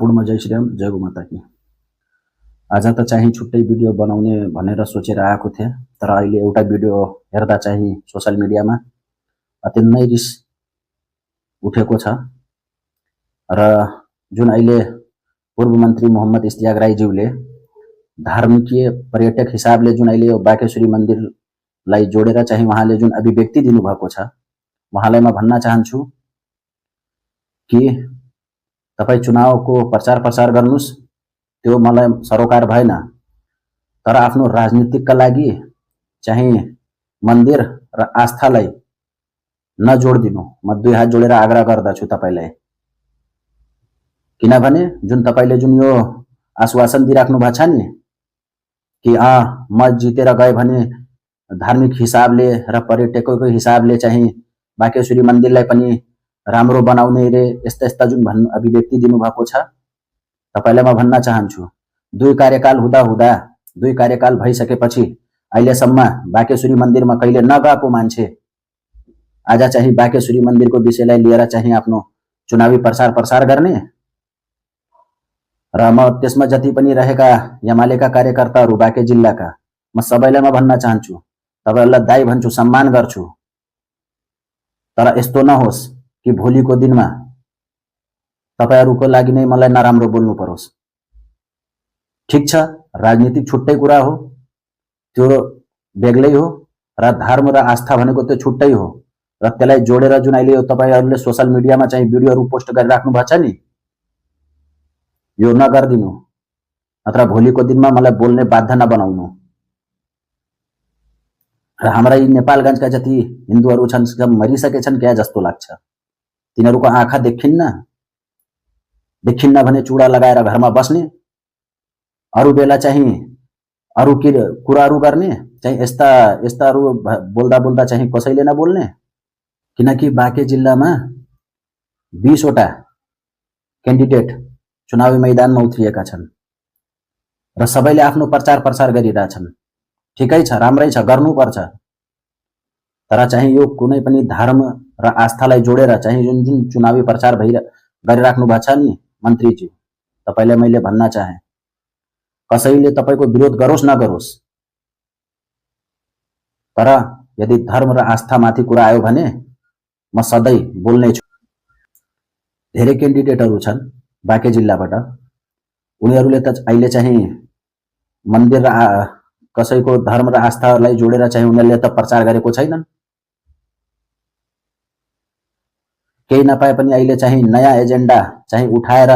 सम्पूर्ण जय श्रीराम, जय गोमाता की। आज त चाहिँ छुट्टै भिडियो बनाउने भनेर सोचेर आएको थिएँ, तर अहिले एउटा भिडियो हेर्दा चाहिँ सोशल मिडियामा अत्यन्तै रिस उठेको छ र जुन अहिले पूर्व मन्त्री मोहम्मद इस्तियाक राईज्यूले धार्मिकीय पर्यटक हिसाबले जुन अहिले यो बाकेश्वरी मन्दिरलाई जोडेर चाहिँ उहाँले जुन अभिव्यक्ति दिनुभएको छ, उहाँलाई म भन्न चाहन्छु कि तपाई चुनावको प्रचार प्रसार गर्नुस्, त्यो मलाई सरोकार भएन, तर आफ्नो राजनीतिकका लागि चाहिँ मन्दिर र आस्थालाई नजोड्दिनु। म दुई हात जोडेर आग्रह गर्दछु तपाईलाई, किनभने जुन तपाईले जुन यो आश्वासन दिइराख्नु भएको छ नि कि म जितेर गए भने धार्मिक हिसाबले र पर्यटकको हिसाबले चाहिँ बाकेश्वरी मन्दिरलाई पनि राम्रो बनाउने रे यस्ता यस्ता जुन भन्नु अभिव्यक्ति दिनुभएको छ, तपाईलाई म भन्न चाहन्छु दुई कार्यकाल भइसकेपछि अहिलेसम्म बाकेश्वरी मन्दिरमा कहिले नगएको मान्छे आज चाहिँ बाकेश्वरी मन्दिरको विषयलाई लिएर चाहिँ आफ्नो चुनावी प्रसार गर्ने र म त्यसमा जति पनि रहेका एमालेका कार्यकर्ताहरू बाँके जिल्लाका म सबैलाई म भन्न चाहन्छु, तपाईहरुलाई दाइ भन्छु, सम्मान गर्छु, तर यस्तो नहोस् कि भोलिको दिनमा तपाईहरुको लागि नै मलाई नराम्रो बोल्नु परोस्। ठीक छ, राजनीतिक छुट्टै कुरा हो, त्यो बेग्लै हो र धर्म र आस्था भनेको त्यो छुट्टै हो र त्यसलाई जोडेर जुन अहिले तपाईहरुले सोशल मिडियामा चाहिँ भिडियोहरु पोस्ट गरिराख्नु भएको छ नि, यो नगर्दिनु, नत्र भोलिको दिनमा मलाई बोल्ने बाध्य नबनाउनु। र हाम्रा यी नेपालगञ्जका जति हिन्दूहरु छन् सब मरिसकेछन् क्या जस्तो लाग्छ। तिनीहरुको आँखा देखिन्न भने चुडा लगाएर घरमा बस्ने, अरु बेला चाहिँ अरु के कुराहरु गर्ने, चाहिँ यस्ताहरु बोल्दा चाहिँ कसैले नबोल्ने, किनकि बाँके जिल्लामा 20 वटा क्यान्डिडेट चुनावी मैदानमा उत्रिएका छन् र सबैले आफ्नो प्रचार प्रसार गरिरहेछन्। ठिकै छ, राम्रै छ, गर्नुपर्छ, तर चाहिँ यो कुनै पनि धर्म र आस्थालाई जोडेर चाहिँ जुन चुनावी प्रचार गरिराख्नु भएको छ नि मन्त्रीज्यू, तपाईलाई मैले भन्न चाहे कसैले तपाईको विरोध गरोस् नगरोस्, तर यदि धर्म र आस्था माथि कुरा आयो भने म सधैँ बोल्ने छु। धेरै क्यान्डिडेटहरु छन् बाँके जिल्लाबाट, उनीहरुले त अहिले चाहिँ मन्दिर र कसैको धर्म र आस्थालाई जोडेर चाहिँ उनीहरुले त प्रचार गरेको छैनन्। केही नपाए पनि अहिले चाहिँ नयाँ एजेन्डा चाहिँ उठाएर